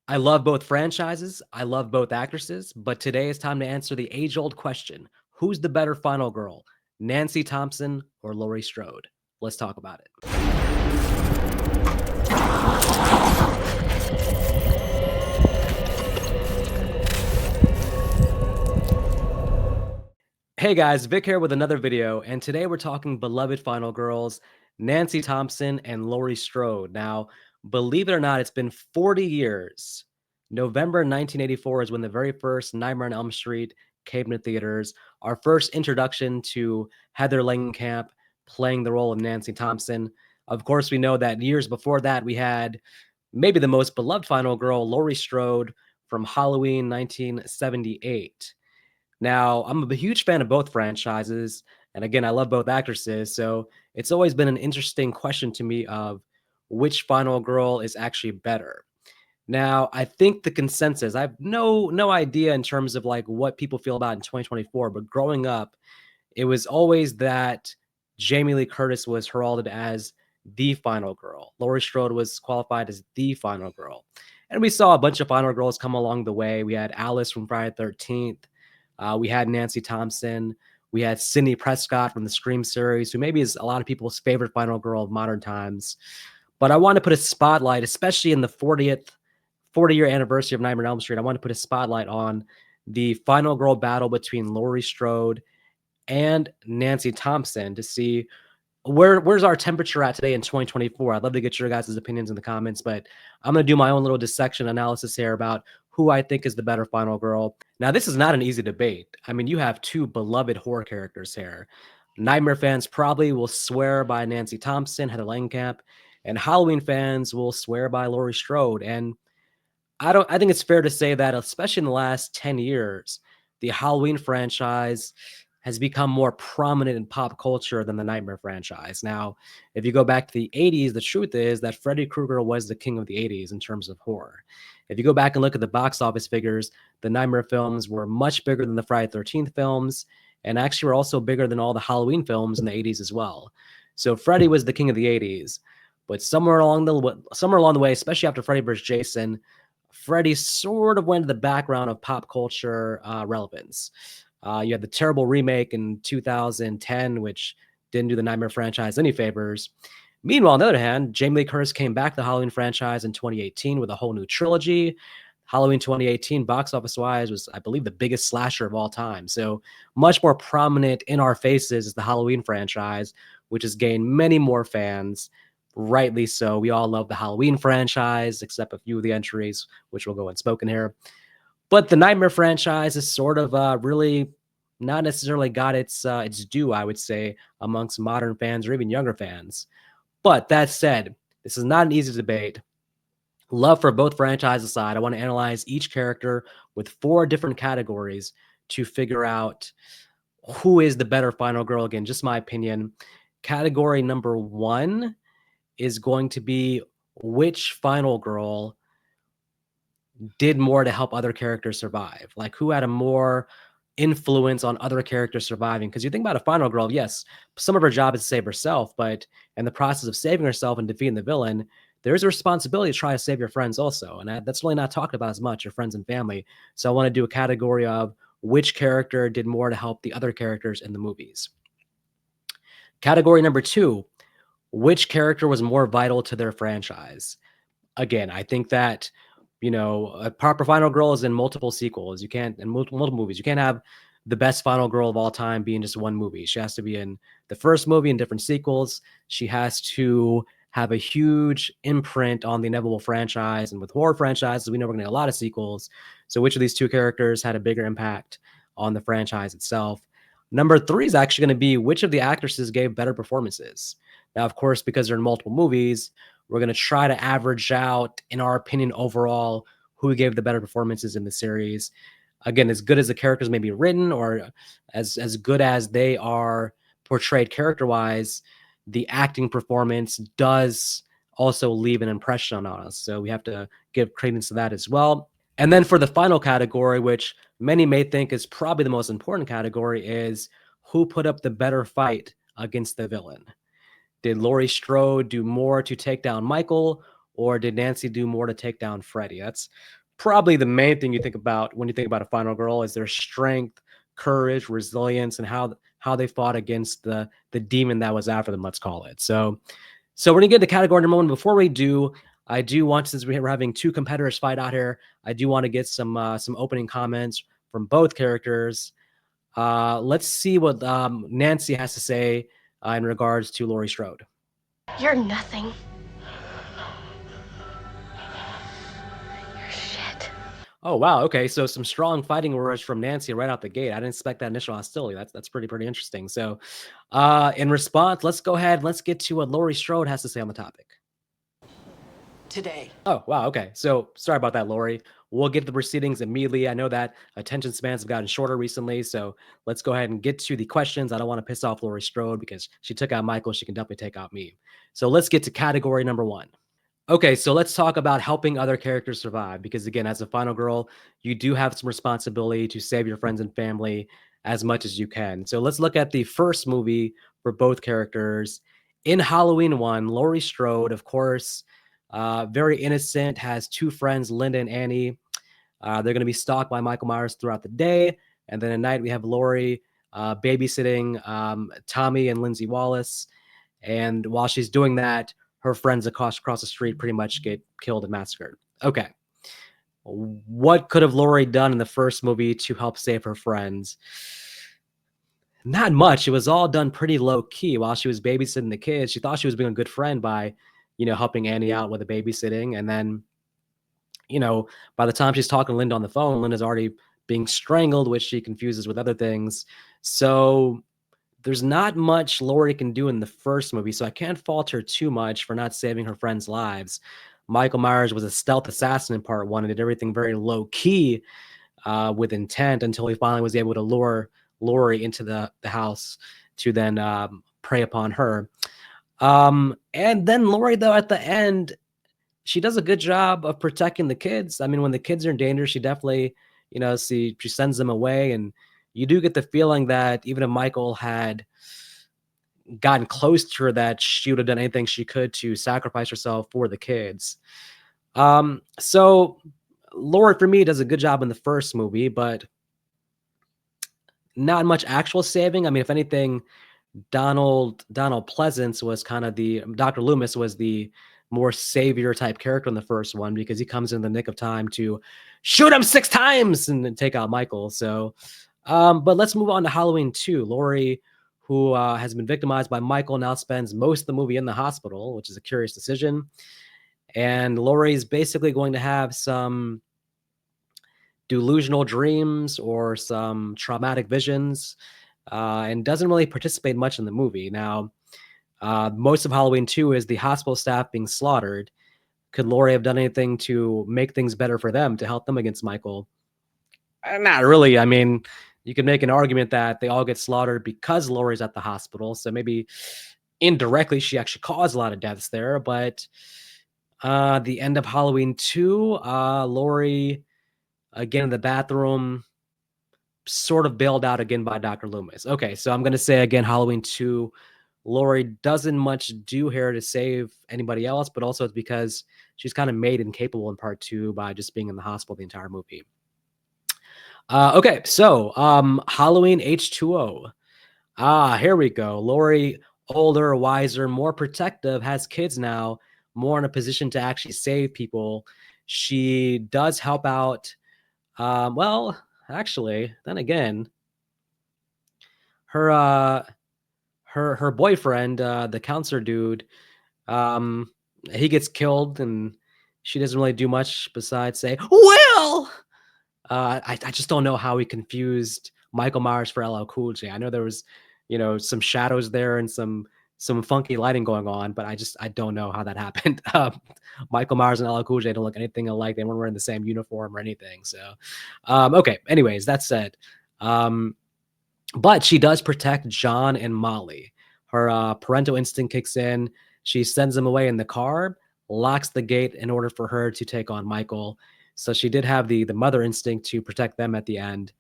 I love both franchises. I love both actresses, but today is time to answer the age-old question. Who's the better final girl, Nancy Thompson or Laurie Strode? Let's talk about it. Hey guys, Vic here with another video, and today we're talking beloved final girls, Nancy Thompson and Laurie Strode. Now, believe it or not, it's been 40 years. November 1984 is when the very first Nightmare on Elm Street came to theaters. Our first introduction to Heather Langenkamp playing the role of Nancy Thompson. Of course, we know that years before that, we had maybe the most beloved final girl, Laurie Strode from Halloween 1978. Now, I'm a huge fan of both franchises, and again, I love both actresses, so it's always been an interesting question to me of which final girl is actually better. Now, I think the consensus, I have no idea in terms of like what people feel about in 2024, but growing up, it was always that Jamie Lee Curtis was heralded as the final girl. Laurie Strode was qualified as the final girl. And we saw a bunch of final girls come along the way. We had Alice from Friday the 13th. We had Nancy Thompson. We had Sydney Prescott from the Scream series, who maybe is a lot of people's favorite final girl of modern times. But I want to put a spotlight, especially in the 40-year anniversary of Nightmare on Elm Street. I want to put a spotlight on the final girl battle between Laurie Strode and Nancy Thompson to see where's our temperature at today in 2024. I'd love to get your guys' opinions in the comments, but I'm going to do my own little dissection analysis here about who I think is the better final girl. Now, this is not an easy debate. I mean, you have two beloved horror characters here. Nightmare fans probably will swear by Nancy Thompson, Heather Langenkamp, and Halloween fans will swear by Laurie Strode. And I think it's fair to say that, especially in the last 10 years, the Halloween franchise has become more prominent in pop culture than the Nightmare franchise. Now, if you go back to the 80s, the truth is that Freddy Krueger was the king of the 80s in terms of horror. If you go back and look at the box office figures, the Nightmare films were much bigger than the Friday the 13th films, and actually were also bigger than all the Halloween films in the 80s as well. So Freddy was the king of the 80s, but somewhere along the way, especially after Freddy vs. Jason, Freddy sort of went to the background of pop culture relevance. You had the terrible remake in 2010, which didn't do the Nightmare franchise any favors. Meanwhile, on the other hand, Jamie Lee Curtis came back to the Halloween franchise in 2018 with a whole new trilogy. Halloween 2018, box office-wise, was, I believe, the biggest slasher of all time. So much more prominent in our faces is the Halloween franchise, which has gained many more fans. Rightly so. We all love the Halloween franchise, except a few of the entries, which will go unspoken here. But the Nightmare franchise is sort of really not necessarily got its due, I would say, amongst modern fans or even younger fans. But that said, this is not an easy debate. Love for both franchises aside, I want to analyze each character with 4 different categories to figure out who is the better final girl. Again, just my opinion. Category number 1 is going to be which final girl did more to help other characters survive. Like, who had a more influence on other characters surviving? Because you think about a final girl, yes, some of her job is to save herself, but in the process of saving herself and defeating the villain, there's a responsibility to try to save your friends also. And that's really not talked about as much, your friends and family. So I want to do a category of which character did more to help the other characters in the movies. Category number 2, which character was more vital to their franchise? Again, I think that, you know, a proper final girl is in multiple sequels. You can't, in multiple movies, you can't have the best final girl of all time be in just one movie. She has to be in the first movie and different sequels. She has to have a huge imprint on the inevitable franchise. And with horror franchises, we know we're going to get a lot of sequels. So which of these 2 characters had a bigger impact on the franchise itself? Number 3 is actually going to be which of the actresses gave better performances. Now, of course, because they're in multiple movies, we're going to try to average out, in our opinion, overall, who gave the better performances in the series. Again, as good as the characters may be written or as good as they are portrayed character-wise, the acting performance does also leave an impression on us. So we have to give credence to that as well. And then for the final category, which many may think is probably the most important category, is who put up the better fight against the villain. Did Laurie Strode do more to take down Michael, or did Nancy do more to take down Freddy? That's probably the main thing you think about when you think about a final girl, is their strength, courage, resilience, and how they fought against the demon that was after them, let's call it. So we're gonna get to category number one. Before we do, I do want, since we're having two competitors fight out here, I do want to get some opening comments from both characters. Let's see what Nancy has to say in regards to Laurie Strode. You're nothing. You're shit. Oh wow, okay. So some strong fighting words from Nancy right out the gate. I didn't expect that initial hostility. That's pretty interesting. So, in response, let's go ahead. Let's get to what Laurie Strode has to say on the topic. Today. Oh wow, okay. So sorry about that, Laurie. We'll get to the proceedings immediately. I know that attention spans have gotten shorter recently, so let's go ahead and get to the questions. I don't want to piss off Laurie Strode because she took out Michael. She can definitely take out me. So let's get to category number one. Okay, so let's talk about helping other characters survive, because again, as a final girl, you do have some responsibility to save your friends and family as much as you can. So let's look at the first movie for both characters. In Halloween 1, Laurie Strode, of course, very innocent, has two friends, Linda and Annie. They're going to be stalked by Michael Myers throughout the day. And then at night, we have Laurie babysitting Tommy and Lindsay Wallace. And while she's doing that, her friends across the street pretty much get killed and massacred. Okay. What could have Laurie done in the first movie to help save her friends? Not much. It was all done pretty low key. While she was babysitting the kids, she thought she was being a good friend by, helping Annie out with the babysitting. And then, by the time she's talking to Linda on the phone, Linda's already being strangled, which she confuses with other things. So there's not much Laurie can do in the first movie, so I can't fault her too much for not saving her friends' lives. Michael Myers was a stealth assassin in part one and did everything very low key with intent until he finally was able to lure Laurie into the house to then prey upon her. And then Laurie, though, at the end, she does a good job of protecting the kids. I mean, when the kids are in danger, she definitely, she sends them away. And you do get the feeling that even if Michael had gotten close to her, that she would have done anything she could to sacrifice herself for the kids. So Laurie, for me, does a good job in the first movie, but not much actual saving. I mean, if anything, Donald Pleasance was kind of Dr. Loomis was the more savior type character in the first one, because he comes in the nick of time to shoot him 6 times and then take out Michael. So, but let's move on to Halloween 2. Laurie, who has been victimized by Michael, now spends most of the movie in the hospital, which is a curious decision. And Laurie's basically going to have some delusional dreams or some traumatic visions, and doesn't really participate much in the movie. Now, most of Halloween 2 is the hospital staff being slaughtered. Could Laurie have done anything to make things better for them, to help them against Michael? Not really. I mean, you could make an argument that they all get slaughtered because Laurie's at the hospital. So maybe indirectly she actually caused a lot of deaths there. But the end of Halloween 2, Laurie, again in the bathroom, sort of bailed out again by Dr. Loomis. Okay, so I'm going to say again, Halloween 2, Laurie doesn't much do here to save anybody else, but also it's because she's kind of made incapable in part 2 by just being in the hospital the entire movie. Okay, so Halloween H2O. Here we go. Laurie, older, wiser, more protective, has kids now, more in a position to actually save people. She does help out. Well, actually, then again, her boyfriend, the counselor dude, he gets killed, and she doesn't really do much besides say, "Well." I just don't know how he confused Michael Myers for LL Cool J. I know there was, some shadows there and some funky lighting going on, but I don't know how that happened. Michael Myers and LL Cool J don't look anything alike. They weren't wearing the same uniform or anything. So, okay. Anyways, that said, but she does protect John and Molly. Her parental instinct kicks in. She sends them away in the car, locks the gate in order for her to take on Michael. So she did have the mother instinct to protect them at the end.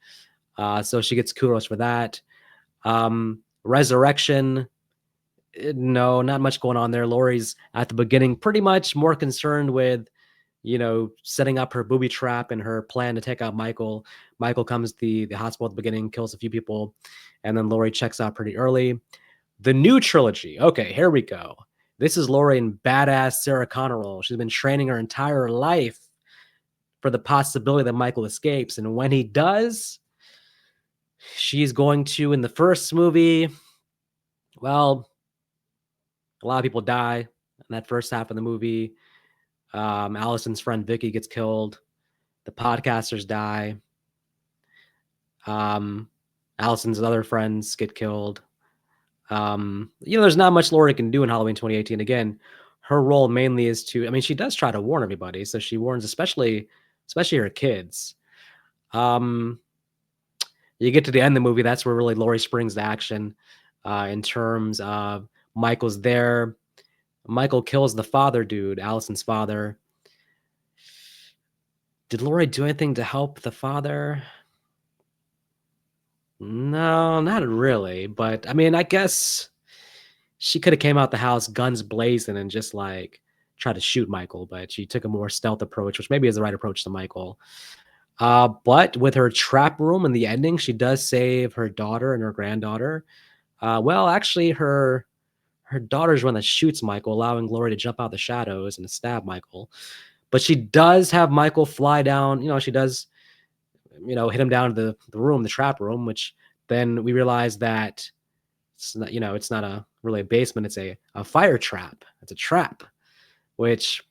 So she gets kudos for that. Resurrection No, not much going on there. Laurie's at the beginning pretty much more concerned with, setting up her booby trap and her plan to take out Michael. Michael comes to the hospital at the beginning, kills a few people, and then Laurie checks out pretty early. The new trilogy. Okay, here we go. This is Laurie in badass Sarah Connor role. She's been training her entire life for the possibility that Michael escapes. And when he does, she's going to, in the first movie, well, a lot of people die in that first half of the movie. Allison's friend Vicky gets killed. The podcasters die. Allison's other friends get killed. There's not much Laurie can do in Halloween 2018. Again, her role mainly is she does try to warn everybody. So she warns especially her kids. You get to the end of the movie, that's where really Laurie springs to action in terms of Michael's there. Michael kills the father dude, Allison's father. Did Laurie do anything to help the father? No, not really. But I guess she could have came out the house guns blazing and just try to shoot Michael, but she took a more stealth approach, which maybe is the right approach to Michael. But with her trap room in the ending, she does save her daughter and her granddaughter. Actually, her daughter's one that shoots Michael, allowing Laurie to jump out the shadows and stab Michael. But she does have Michael fly down. She does, hit him down to the room, the trap room, which then we realize that it's not, it's not really a basement. It's a fire trap. It's a trap, which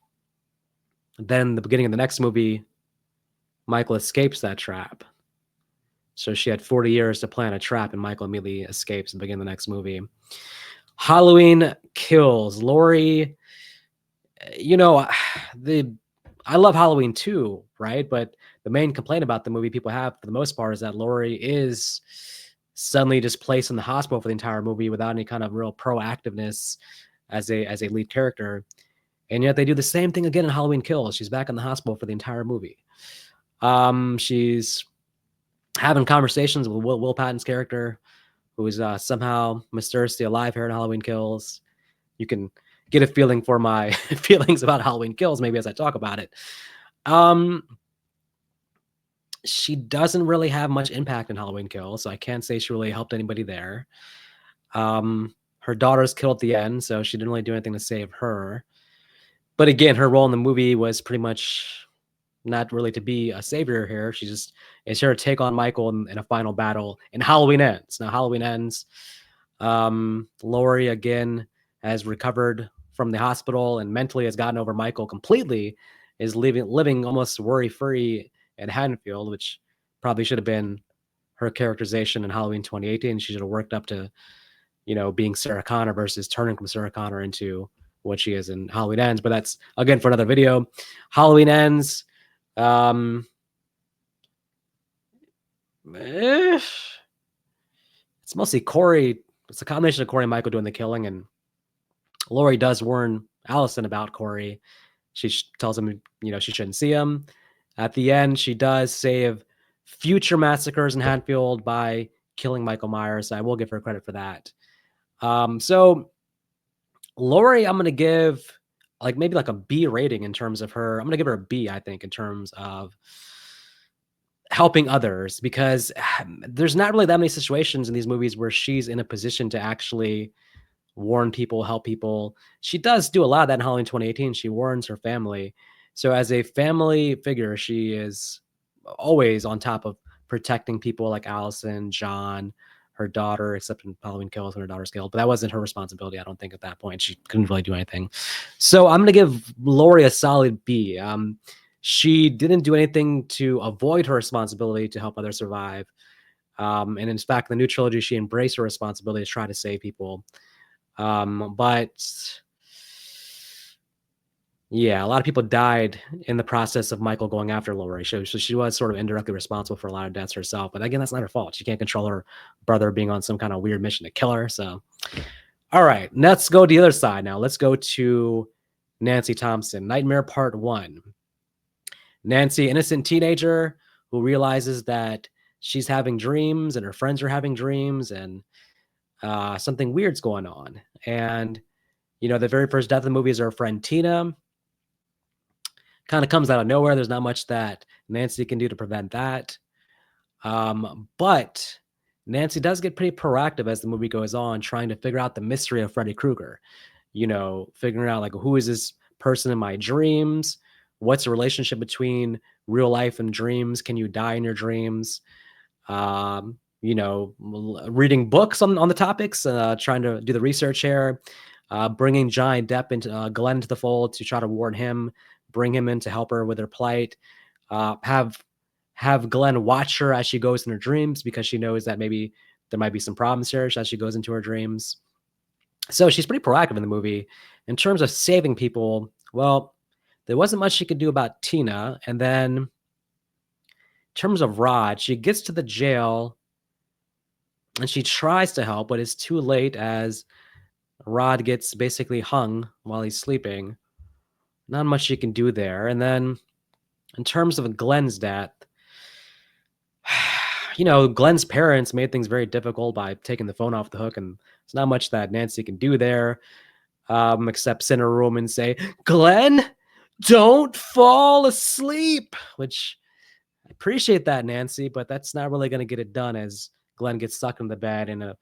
then the beginning of the next movie, Michael escapes that trap. So she had 40 years to plan a trap, and Michael immediately escapes and begin the next movie. Halloween Kills. Laurie, I love Halloween too, right? But the main complaint about the movie people have for the most part is that Laurie is suddenly just placed in the hospital for the entire movie without any kind of real proactiveness as a lead character. And yet they do the same thing again in Halloween Kills. She's back in the hospital for the entire movie. She's having conversations with Will Patton's character, who is somehow mysteriously alive here in Halloween Kills. You can get a feeling for my feelings about Halloween Kills maybe as I talk about it. She doesn't really have much impact in Halloween Kills, so I can't say she really helped anybody there. Her daughter's killed at the end, so she didn't really do anything to save her. But again, her role in the movie was pretty much not really to be a savior here. She just is here to take on Michael in a final battle, and Halloween ends. Now, Halloween ends. Laurie, again, has recovered from the hospital and mentally has gotten over Michael completely, is living almost worry-free at Haddonfield, which probably should have been her characterization in Halloween 2018. She should have worked up to, being Sarah Connor versus turning from Sarah Connor into what she is in Halloween Ends. But that's, again, for another video. Halloween Ends. It's mostly Corey. It's a combination of Corey and Michael doing the killing, and Laurie does warn Allison about Corey. She tells him, she shouldn't see him. At the end, she does save future massacres in Haddonfield by killing Michael Myers. I will give her credit for that. So Laurie, I'm going to give maybe a B rating in terms of her. I'm going to give her a B, I think, in terms of helping others, because there's not really that many situations in these movies where she's in a position to actually warn people, help people. She does do a lot of that in Halloween 2018. She warns her family. So as a family figure, she is always on top of protecting people like Allison, John, her daughter, except in Halloween Kills when her daughter's killed. But that wasn't her responsibility, I don't think, at that point. She couldn't really do anything. So I'm going to give Laurie a solid B. She didn't do anything to avoid her responsibility to help others survive. And in fact, the new trilogy, she embraced her responsibility to try to save people. But yeah, a lot of people died in the process of Michael going after Laurie. So she was sort of indirectly responsible for a lot of deaths herself. But again, that's not her fault. She can't control her brother being on some kind of weird mission to kill her. So, all right, let's go to the other side now. Let's go to Nancy Thompson, Nightmare Part 1. Nancy, innocent teenager who realizes that she's having dreams and her friends are having dreams, and something weird's going on. And, the very first death of the movie is her friend Tina. Kind of comes out of nowhere. There's not much that Nancy can do to prevent that. But Nancy does get pretty proactive as the movie goes on, trying to figure out the mystery of Freddy Krueger. Figuring out, like, who is this person in my dreams? What's the relationship between real life and dreams? Can you die in your dreams? Reading books on the topics, trying to do the research here, bringing Johnny Depp into Glenn into the fold to try to warn him, bring him in to help her with her plight, have Glenn watch her as she goes in her dreams because she knows that maybe there might be some problems here as she goes into her dreams. So she's pretty proactive in the movie. In terms of saving people, well, there wasn't much she could do about Tina. And then in terms of Rod, she gets to the jail and she tries to help, but it's too late as Rod gets basically hung while he's sleeping. Not much she can do there. And then in terms of Glenn's death, Glenn's parents made things very difficult by taking the phone off the hook, and there's not much that Nancy can do there, except sit in her room and say, "Glenn, don't fall asleep," which I appreciate that, Nancy, but that's not really going to get it done as Glenn gets stuck in the bed and a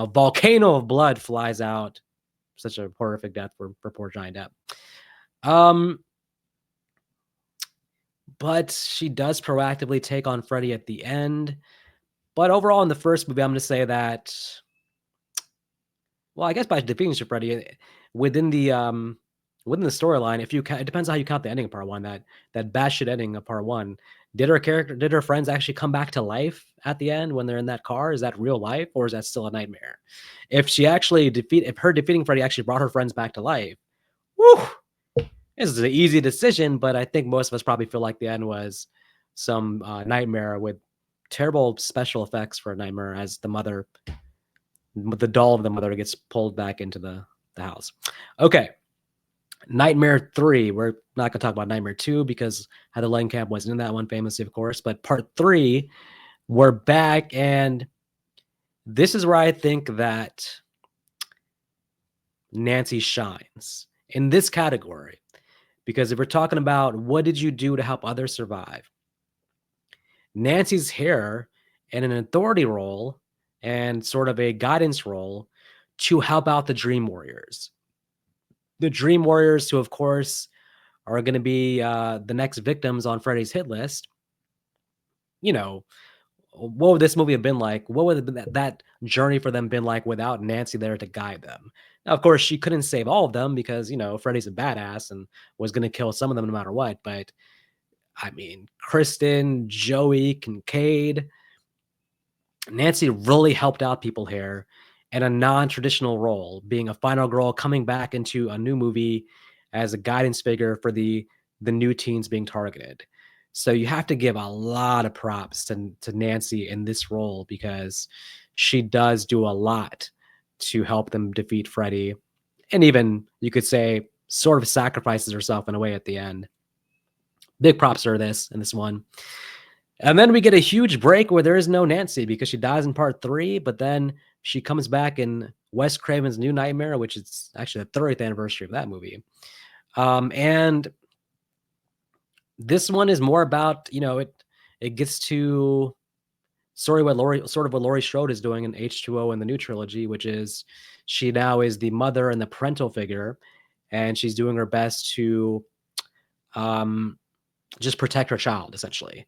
volcano of blood flies out. Such a horrific death for poor Johnny Depp. But she does proactively take on Freddy at the end. But overall, in the first movie, I'm going to say that, well, I guess by defeating Freddy within the storyline, it depends on how you count the ending of part one. That batshit ending of part one. Did her friends actually come back to life at the end when they're in that car? Is that real life or is that still a nightmare? If her defeating Freddy actually brought her friends back to life, whew, this is an easy decision. But I think most of us probably feel like the end was some nightmare with terrible special effects for a nightmare as the doll of the mother gets pulled back into the house. Okay. Nightmare 3. We're not going to talk about Nightmare 2 because Heather Langenkamp wasn't in that one famously, of course. But part 3, we're back. And this is where I think that Nancy shines in this category. Because if we're talking about what did you do to help others survive, Nancy's here in an authority role and sort of a guidance role to help out the Dream Warriors. The Dream Warriors, who, of course, are going to be the next victims on Freddy's hit list. What would this movie have been like? What would that journey for them been like without Nancy there to guide them? Now, of course, she couldn't save all of them because, Freddy's a badass and was going to kill some of them no matter what. But I mean, Kristen, Joey, Kincaid, Nancy really helped out people here in a non-traditional role, being a final girl coming back into a new movie as a guidance figure for the new teens being targeted. So you have to give a lot of props to Nancy in this role because she does do a lot to help them defeat Freddy. And even, you could say, sort of sacrifices herself in a way at the end. Big props for this in this one. And then we get a huge break where there is no Nancy because she dies in part 3, but then she comes back in Wes Craven's New Nightmare, which is actually the 30th anniversary of that movie. And this one is more about, it gets to what Laurie Strode is doing in H2O in the new trilogy, which is she now is the mother and the parental figure, and she's doing her best to just protect her child, essentially.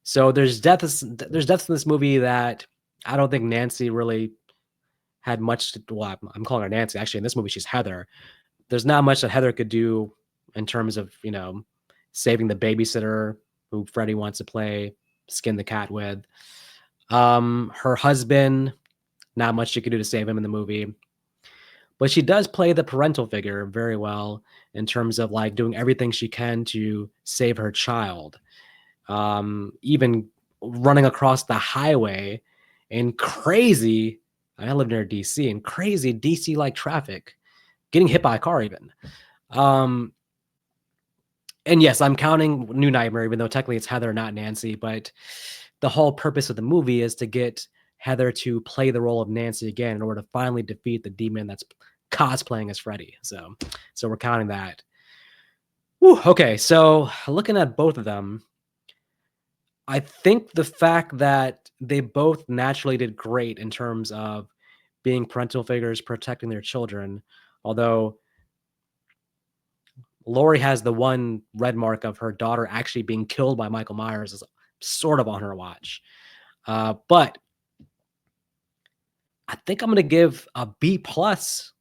So there's deaths in this movie that I don't think Nancy really had much to, well, I'm calling her Nancy. Actually, in this movie, she's Heather. There's not much that Heather could do in terms of, saving the babysitter who Freddy wants to play skin the cat with. Her husband, not much she could do to save him in the movie. But she does play the parental figure very well in terms of like doing everything she can to save her child. Even running across the highway in crazy, I live near DC, in crazy DC-like traffic, getting hit by a car even. And yes, I'm counting New Nightmare, even though technically it's Heather, not Nancy, but the whole purpose of the movie is to get Heather to play the role of Nancy again in order to finally defeat the demon that's cosplaying as Freddy. So we're counting that. Whew, okay, so looking at both of them, I think the fact that they both naturally did great in terms of being parental figures, protecting their children, although Laurie has the one red mark of her daughter actually being killed by Michael Myers is sort of on her watch. But I think I'm going to give a B plus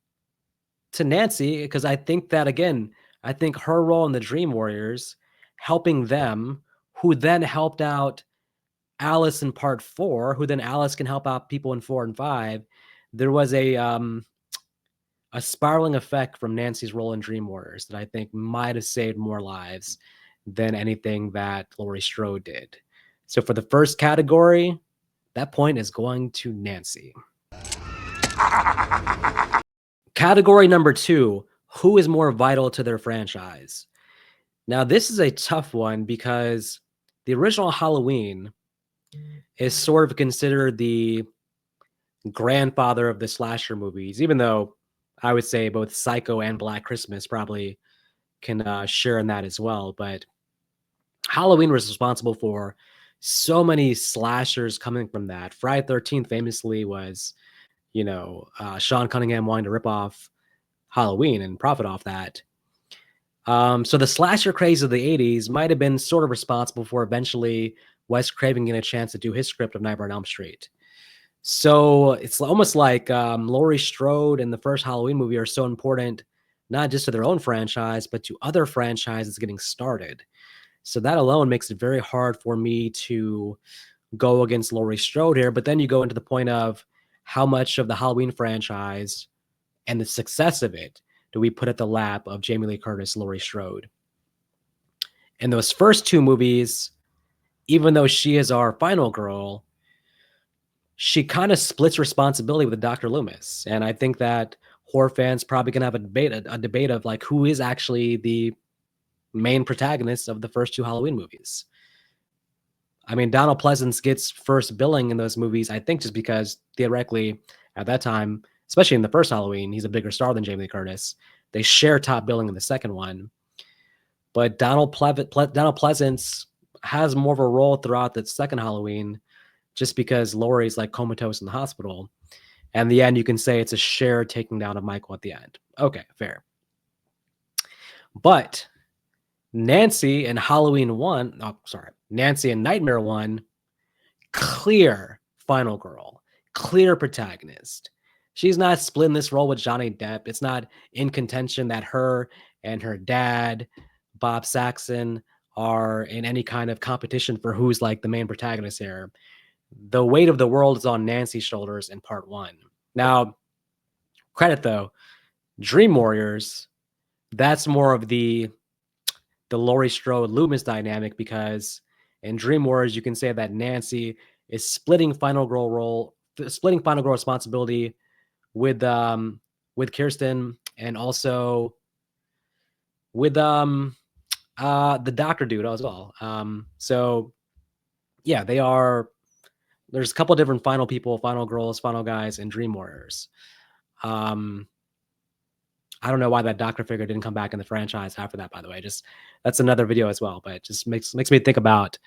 to Nancy because I think that, again, I think her role in the Dream Warriors, helping them, who then helped out Alice in part 4, who then Alice can help out people in 4 and 5. There was a spiraling effect from Nancy's role in Dream Warriors that I think might have saved more lives than anything that Laurie Strode did. So for the first category, that point is going to Nancy. Category number 2, who is more vital to their franchise? Now, this is a tough one because the original Halloween is sort of considered the grandfather of the slasher movies, even though I would say both Psycho and Black Christmas probably can share in that as well. But Halloween was responsible for so many slashers coming from that. Friday the 13th famously was, Sean Cunningham wanting to rip off Halloween and profit off that. So the slasher craze of the 80s might have been sort of responsible for eventually Wes Craven getting a chance to do his script of Nightmare on Elm Street. So it's almost like Laurie Strode and the first Halloween movie are so important, not just to their own franchise, but to other franchises getting started. So that alone makes it very hard for me to go against Laurie Strode here. But then you go into the point of how much of the Halloween franchise and the success of it do we put at the lap of Jamie Lee Curtis, Laurie Strode? In those first 2 movies, even though she is our final girl, she kind of splits responsibility with Dr. Loomis. And I think that horror fans probably gonna have a debate of like who is actually the main protagonist of the first 2 Halloween movies. I mean, Donald Pleasance gets first billing in those movies, I think just because theoretically at that time, especially in the first Halloween, he's a bigger star than Jamie Lee Curtis. They share top billing in the second one. But Donald Pleasance has more of a role throughout the second Halloween just because Laurie's like comatose in the hospital. And in the end, you can say it's a shared taking down of Michael at the end. Okay, fair. But Nancy in Nancy in Nightmare 1, clear final girl, clear protagonist. She's not splitting this role with Johnny Depp. It's not in contention that her and her dad, Bob Saxon, are in any kind of competition for who's like the main protagonist here. The weight of the world is on Nancy's shoulders in part 1. Now, credit though, Dream Warriors, that's more of the Laurie Strode Loomis dynamic, because in Dream Warriors you can say that Nancy is splitting final girl responsibility with Kirsten and also with the doctor dude as well. So yeah, there's a couple different final people, final girls, final guys in Dream Warriors. I don't know why that doctor figure didn't come back in the franchise after that, by the way. Just that's another video as well, but it just makes me think about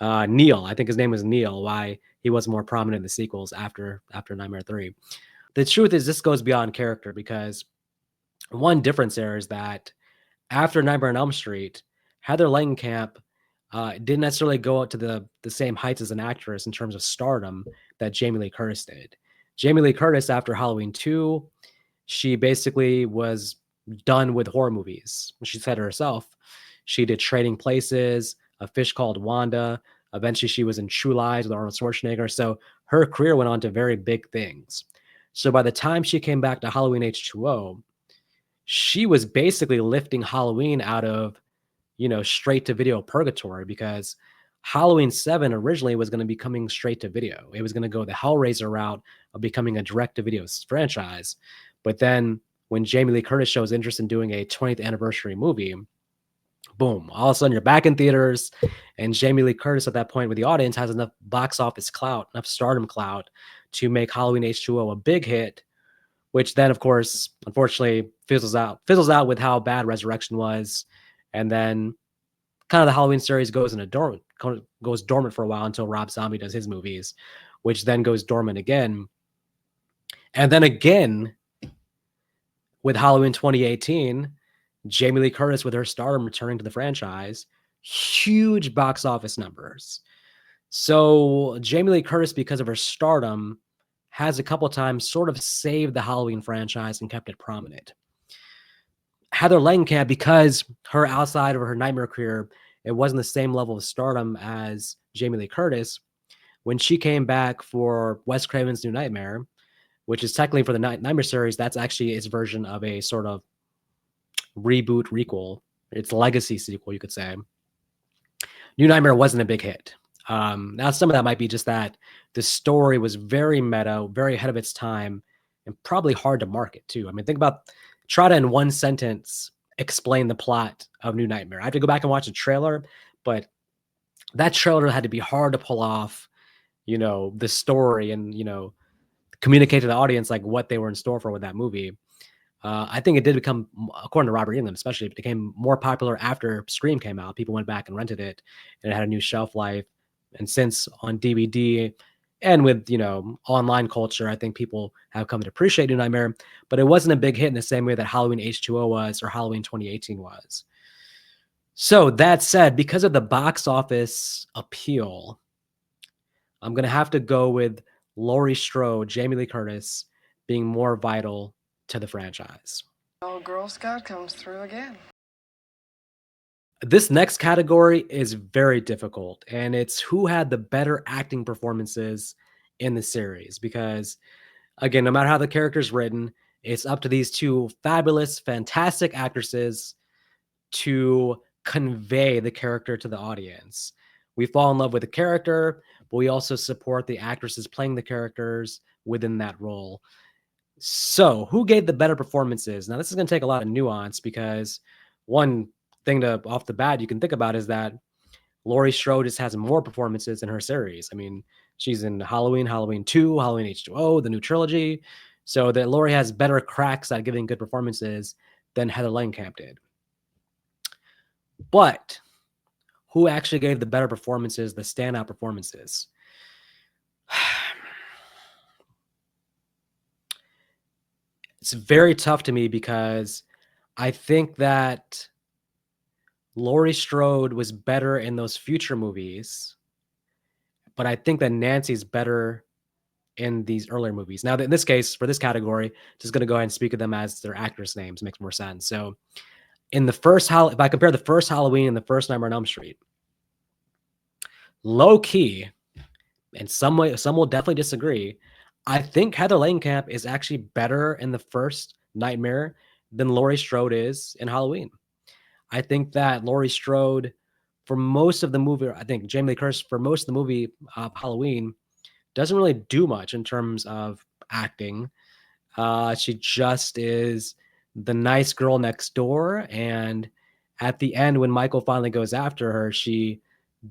Neil. I think his name was Neil, why he was more prominent in the sequels after Nightmare 3. The truth is this goes beyond character, because one difference there is that after Nightmare on Elm Street, Heather Langenkamp didn't necessarily go out to the same heights as an actress in terms of stardom that Jamie Lee Curtis did. Jamie Lee Curtis, after Halloween 2, she basically was done with horror movies. She said herself, she did Trading Places, A Fish Called Wanda. Eventually, she was in True Lies with Arnold Schwarzenegger. So her career went on to very big things. So by the time she came back to Halloween H2O, she was basically lifting Halloween out of, straight to video purgatory, because Halloween 7 originally was going to be coming straight to video. It was going to go the Hellraiser route of becoming a direct to video franchise. But then when Jamie Lee Curtis shows interest in doing a 20th anniversary movie, Boom. All of a sudden, you're back in theaters, and Jamie Lee Curtis at that point with the audience has enough box office clout, enough stardom clout to make Halloween H2O a big hit, which then, of course, unfortunately, fizzles out with how bad Resurrection was, and then kind of the Halloween series goes dormant for a while until Rob Zombie does his movies, which then goes dormant again, and then again with Halloween 2018. Jamie Lee Curtis with her stardom returning to the franchise, huge box office numbers. So Jamie Lee Curtis, because of her stardom, has a couple times sort of saved the Halloween franchise and kept it prominent. Heather Langenkamp, because her outside of her Nightmare career, it wasn't the same level of stardom as Jamie Lee Curtis. When she came back for Wes Craven's New Nightmare, which is technically for the Nightmare series, that's actually its version of a sort of reboot requel, its legacy sequel, you could say. New Nightmare wasn't a big hit. Now, some of that might be just that the story was very meta, very ahead of its time, and probably hard to market too. I mean, think about try to in one sentence explain the plot of New Nightmare. I have to go back and watch a trailer, but that trailer had to be hard to pull off, the story and, communicate to the audience like what they were in store for with that movie. I think it did become, according to Robert England, especially, it became more popular after Scream came out. People went back and rented it, and it had a new shelf life. And since on DVD and with, online culture, I think people have come to appreciate New Nightmare, but it wasn't a big hit in the same way that Halloween H2O was or Halloween 2018 was. So that said, because of the box office appeal, I'm going to have to go with Laurie Strode, Jamie Lee Curtis being more vital to the franchise. Old Girl Scout comes through again. This next category is very difficult, and it's who had the better acting performances in the series. Because, again, no matter how the character's written, it's up to these two fabulous, fantastic actresses to convey the character to the audience. We fall in love with the character, but we also support the actresses playing the characters within that role. So, who gave the better performances? Now, this is going to take a lot of nuance because one thing off the bat you can think about is that Laurie Strode just has more performances in her series. I mean, she's in Halloween, Halloween 2, Halloween H2O, the new trilogy. So that Laurie has better cracks at giving good performances than Heather Langenkamp did. But who actually gave the better performances, the standout performances? It's very tough to me because I think that Laurie Strode was better in those future movies, but I think that Nancy's better in these earlier movies. Now, in this case, for this category, just going to go ahead and speak of them as their actress names. Makes more sense. So in the first, if I compare the first Halloween and the first Nightmare on Elm Street, low key, and some will definitely disagree, I think Heather Langenkamp is actually better in the first Nightmare than Laurie Strode is in Halloween. I think that Laurie Strode, for most of the movie, I think Jamie Lee Curtis, for most of the movie Halloween, doesn't really do much in terms of acting. She just is the nice girl next door. And at the end, when Michael finally goes after her, she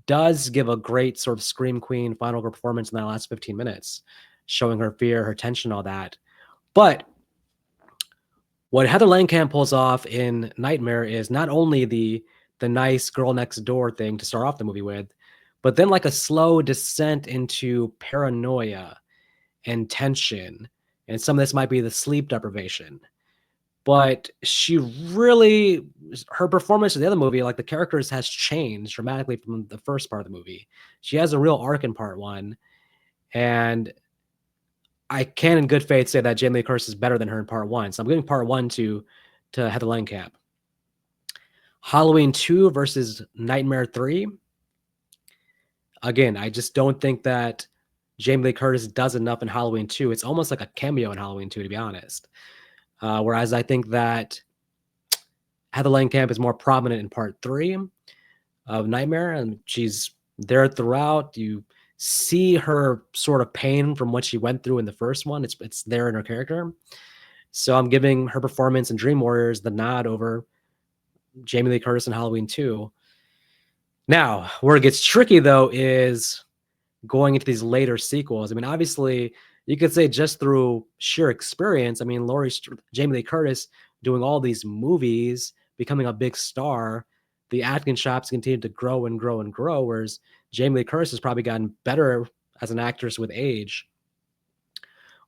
does give a great sort of scream queen final performance in that last 15 minutes, showing her fear, her tension, all that. But what Heather Langenkamp pulls off in Nightmare is not only the nice girl next door thing to start off the movie with, but then like a slow descent into paranoia and tension. And some of this might be the sleep deprivation. But she really, her performance in the other movie, like the characters has changed dramatically from the first part of the movie. She has a real arc in part one. And I can in good faith say that Jamie Lee Curtis is better than her in part one. So I'm giving part one to Heather Langenkamp. Halloween 2 versus Nightmare 3. Again, I just don't think that Jamie Lee Curtis does enough in Halloween 2. It's almost like a cameo in Halloween 2, to be honest. Whereas I think that Heather Langenkamp is more prominent in part 3 of Nightmare, and she's there throughout. You see her sort of pain from what she went through in the first one. It's there in her character. So I'm giving her performance in Dream Warriors the nod over Jamie Lee Curtis in Halloween 2. Now, where it gets tricky though is going into these later sequels. I mean, obviously, you could say just through sheer experience. I mean, Jamie Lee Curtis doing all these movies, becoming a big star, the acting chops continue to grow and grow and grow. Whereas Jamie Lee Curtis has probably gotten better as an actress with age.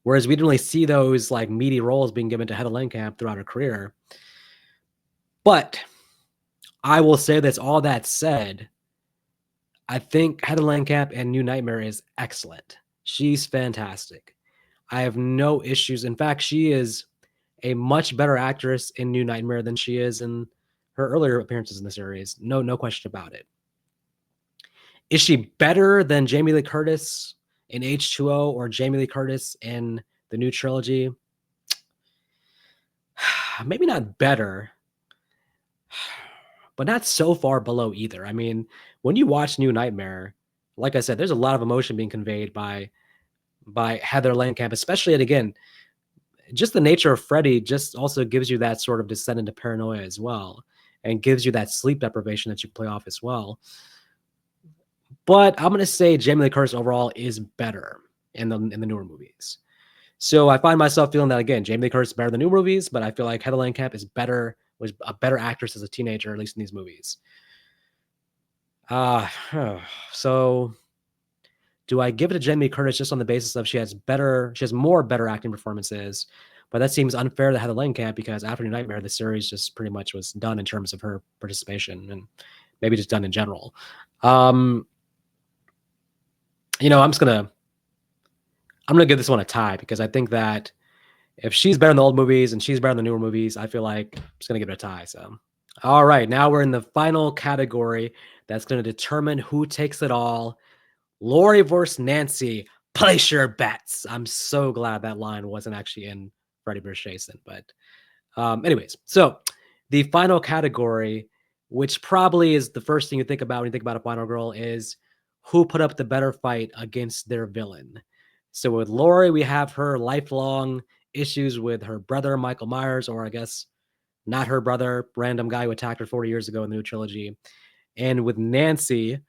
Whereas we didn't really see those like meaty roles being given to Hedda Langenkamp throughout her career. But I will say this, all that said, I think Hedda Langenkamp in New Nightmare is excellent. She's fantastic. I have no issues. In fact, she is a much better actress in New Nightmare than she is in her earlier appearances in the series. No question about it. Is she better than Jamie Lee Curtis in H2O or Jamie Lee Curtis in the new trilogy? Maybe not better, but not so far below either. I mean, when you watch New Nightmare, like I said, there's a lot of emotion being conveyed by Heather Langenkamp, especially, and again, just the nature of Freddy just also gives you that sort of descent into paranoia as well, and gives you that sleep deprivation that you play off as well. But I'm going to say Jamie Lee Curtis overall is better in the newer movies. So I find myself feeling that again, Jamie Lee Curtis is better than new movies, but I feel like Heather Langenkamp was a better actress as a teenager, at least in these movies. So do I give it to Jamie Lee Curtis just on the basis of she has more better acting performances? But that seems unfair to Heather Langenkamp because after New Nightmare, the series just pretty much was done in terms of her participation and maybe just done in general. You know, I'm gonna give this one a tie because I think that if she's better in the old movies and she's better in the newer movies, I feel like I'm just gonna give it a tie. So, all right, now we're in the final category that's gonna determine who takes it all. Laurie versus Nancy. Place your bets. I'm so glad that line wasn't actually in Freddy vs. Jason. But anyways, so the final category, which probably is the first thing you think about when you think about a final girl, is who put up the better fight against their villain. So with Laurie, we have her lifelong issues with her brother, Michael Myers, or I guess not her brother, random guy who attacked her 40 years ago in the new trilogy. And with Nancy,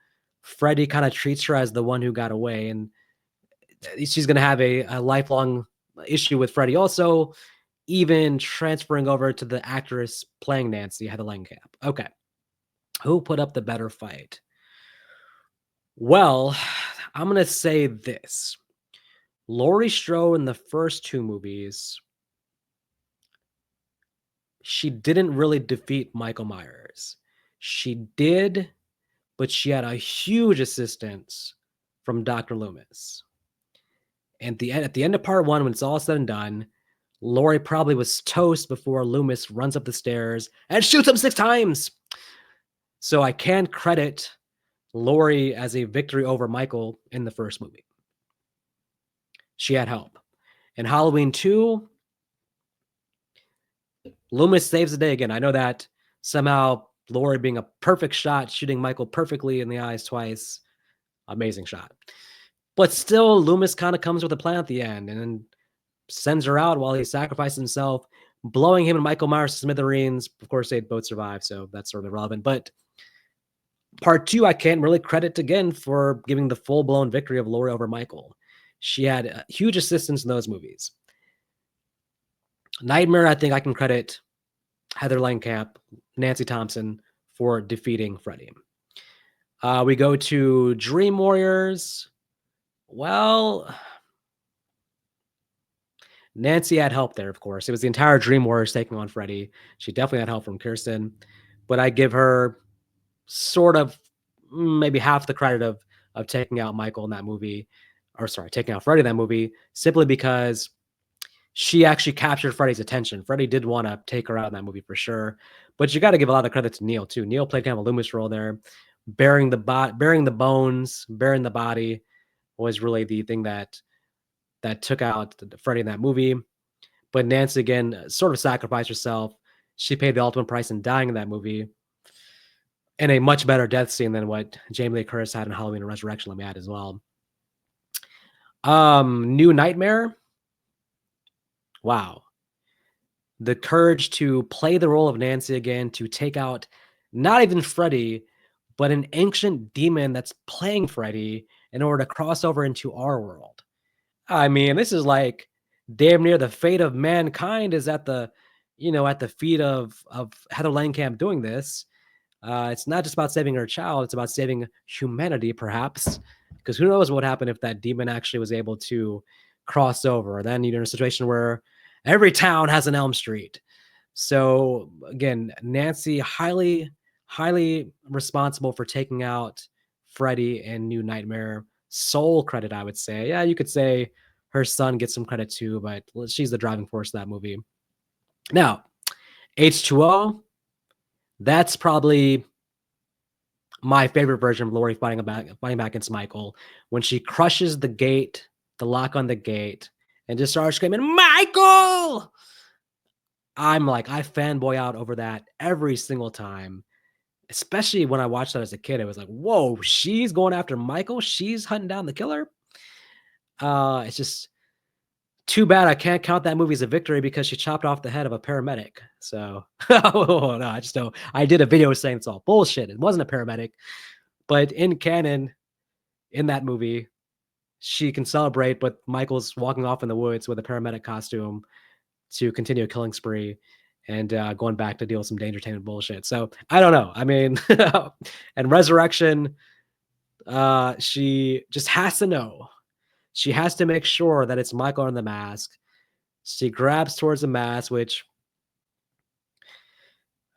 Freddy kind of treats her as the one who got away, and she's going to have a lifelong issue with Freddy also, even transferring over to the actress playing Nancy, Heather Langenkamp. Okay. Who put up the better fight? Well, I'm going to say this. Laurie Strode in the first two movies, she didn't really defeat Michael Myers. She did, but she had a huge assistance from Dr. Loomis. And at the end of part one, when it's all said and done, Laurie probably was toast before Loomis runs up the stairs and shoots him 6 times. So I can credit Laurie as a victory over Michael in the first movie. She had help. In Halloween 2, Loomis saves the day again. I know that somehow Laurie being a perfect shot, shooting Michael perfectly in the eyes twice, amazing shot. But still, Loomis kind of comes with a plan at the end and then sends her out while he sacrifices himself, blowing him and Michael Myers to smithereens. Of course, they both survive, so that's sort of irrelevant. But part 2, I can't really credit again for giving the full-blown victory of Laurie over Michael. She had huge assistance in those movies. Nightmare, I think I can credit Heather Langenkamp, Nancy Thompson for defeating Freddy. We go to Dream Warriors. Well, Nancy had help there, of course. It was the entire Dream Warriors taking on Freddy. She definitely had help from Kirsten, but I give her sort of maybe half the credit of taking out Michael in that movie, or sorry, taking out Freddy in that movie, simply because she actually captured Freddy's attention. Freddy did want to take her out in that movie for sure, but you got to give a lot of credit to Neil too. Neil played kind of a Loomis role there, bearing the bones, bearing the body was really the thing that took out Freddy in that movie. But Nancy, again, sort of sacrificed herself. She paid the ultimate price in dying in that movie. And a much better death scene than what Jamie Lee Curtis had in Halloween and Resurrection, let me add as well. New Nightmare. Wow. the courage to play the role of Nancy again, to take out not even Freddy, but an ancient demon that's playing Freddy in order to cross over into our world. I mean, this is like damn near the fate of mankind is at the, at the feet of Heather Langenkamp doing this. It's not just about saving her child; it's about saving humanity, perhaps. Because who knows what would happen if that demon actually was able to cross over? Then you're in a situation where every town has an Elm Street. So again, Nancy highly responsible for taking out Freddy and New Nightmare. Sole credit, I would say. Yeah, you could say her son gets some credit too, but she's the driving force of that movie. Now, H2O, that's probably my favorite version of Laurie fighting back against Michael when she crushes the gate, the lock on the gate, and just starts screaming, Michael! I'm like, I fanboy out over that every single time, especially when I watched that as a kid. It was like, whoa, she's going after Michael. She's hunting down the killer. It's just too bad I can't count that movie as a victory because she chopped off the head of a paramedic. So, oh, no, I just don't. I did a video saying it's all bullshit. It wasn't a paramedic, but in canon, in that movie, she can celebrate, but Michael's walking off in the woods with a paramedic costume to continue a killing spree and going back to deal with some danger tainted bullshit. So I don't know. I mean, and Resurrection, she just has to know. She has to make sure that it's Michael in the mask. She grabs towards the mask, which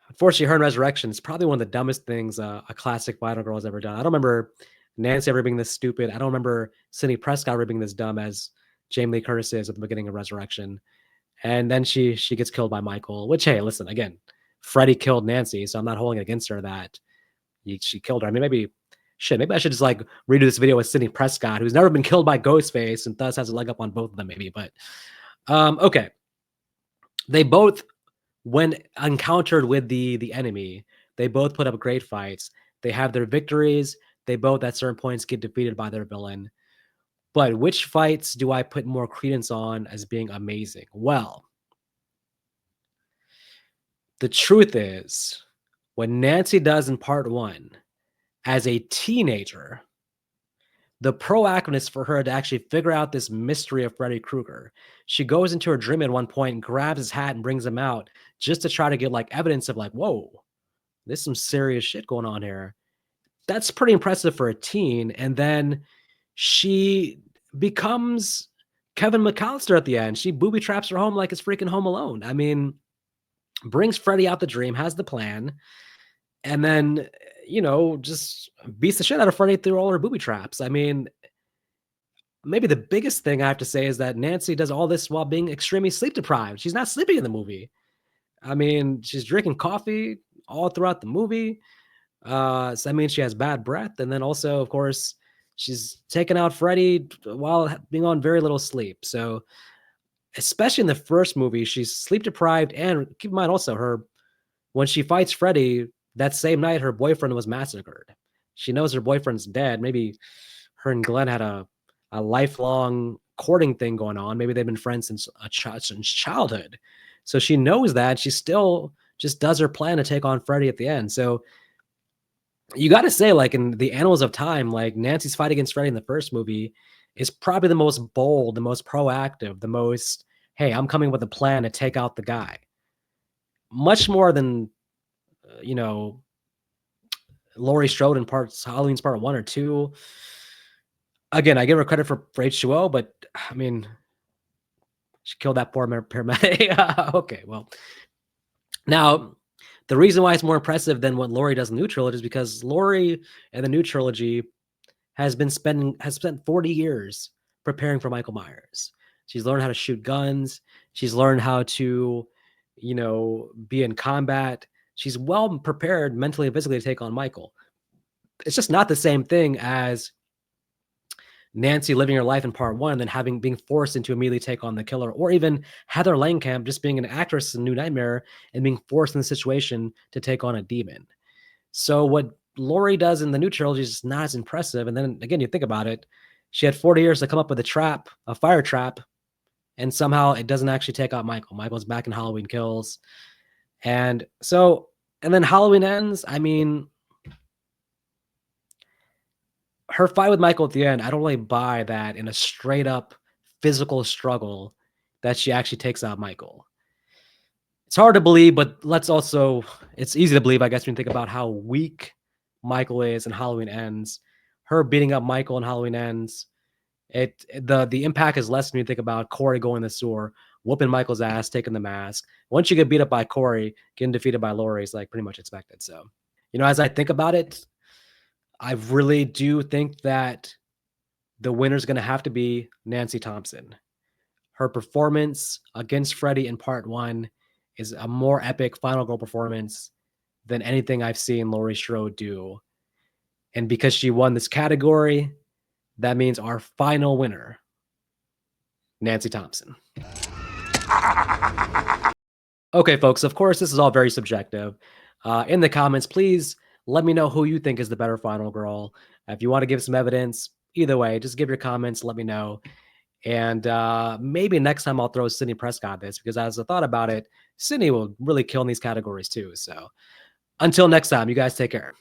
unfortunately her in Resurrection is probably one of the dumbest things a classic Final Girl has ever done. I don't remember Nancy ever being this stupid. I don't remember Sidney Prescott ever being this dumb as Jamie Lee Curtis is at the beginning of Resurrection. And then she gets killed by Michael, which, hey, listen, again, Freddy killed Nancy, so I'm not holding it against her that she killed her. I mean, maybe I should just like redo this video with Sidney Prescott, who's never been killed by Ghostface and thus has a leg up on both of them, maybe. But okay. They both, when encountered with the enemy, they both put up great fights. They have their victories. They both at certain points get defeated by their villain. But which fights do I put more credence on as being amazing? Well, the truth is, what Nancy does in part one, as a teenager, the proactiveness for her to actually figure out this mystery of Freddy Krueger. She goes into her dream at one point and grabs his hat and brings him out just to try to get like evidence of like, whoa, there's some serious shit going on here. That's pretty impressive for a teen. And then she becomes Kevin McAllister at the end. She booby traps her home like it's freaking Home Alone. I mean, brings Freddy out the dream, has the plan, and then, just beats the shit out of Freddy through all her booby traps. I mean, maybe the biggest thing I have to say is that Nancy does all this while being extremely sleep deprived. She's not sleeping in the movie. I mean, she's drinking coffee all throughout the movie. So that means she has bad breath. And then also, of course, she's taking out Freddy while being on very little sleep. So especially in the first movie, she's sleep deprived. And keep in mind also when she fights Freddy, that same night, her boyfriend was massacred. She knows her boyfriend's dead. Maybe her and Glenn had a lifelong courting thing going on. Maybe they've been friends since childhood. So she knows that. She still just does her plan to take on Freddy at the end. So you got to say, like, in the annals of time, like, Nancy's fight against Freddy in the first movie is probably the most bold, the most proactive, the most, hey, I'm coming with a plan to take out the guy. Much more than, Laurie Strode in Halloween's part 1 or 2. Again, I give her credit for H2O, but I mean, she killed that poor paramedic. Okay, well, now the reason why it's more impressive than what Laurie does in the new trilogy is because Laurie in the new trilogy has spent 40 years preparing for Michael Myers. She's learned how to shoot guns. She's learned how to, be in combat. She's well prepared mentally and physically to take on Michael. It's just not the same thing as Nancy living her life in part 1 and then being forced into immediately take on the killer, or even Heather Langenkamp just being an actress in New Nightmare and being forced in the situation to take on a demon. So what Laurie does in the new trilogy is not as impressive. And then again, you think about it, she had 40 years to come up with a fire trap, and somehow it doesn't actually take out Michael. Michael's back in Halloween Kills. And then Halloween Ends. I mean, her fight with Michael at the end, I don't really buy that in a straight up physical struggle that she actually takes out Michael. It's hard to believe, but it's easy to believe, I guess, when you think about how weak Michael is in Halloween Ends. Her beating up Michael in Halloween Ends, the impact is less when you think about Corey going in the sewer, whooping Michael's ass, taking the mask. Once you get beat up by Corey, getting defeated by Laurie is like pretty much expected. So, as I think about it, I really do think that the winner's going to have to be Nancy Thompson. Her performance against Freddy in part 1 is a more epic final girl performance than anything I've seen Laurie Strode do. And because she won this category, that means our final winner, Nancy Thompson. Okay, folks, of course, this is all very subjective. In the comments, please let me know who you think is the better final girl. If you want to give some evidence, either way, just give your comments, let me know. And maybe next time I'll throw Sydney Prescott this, because as I thought about it, Sydney will really kill in these categories too. So until next time, you guys take care.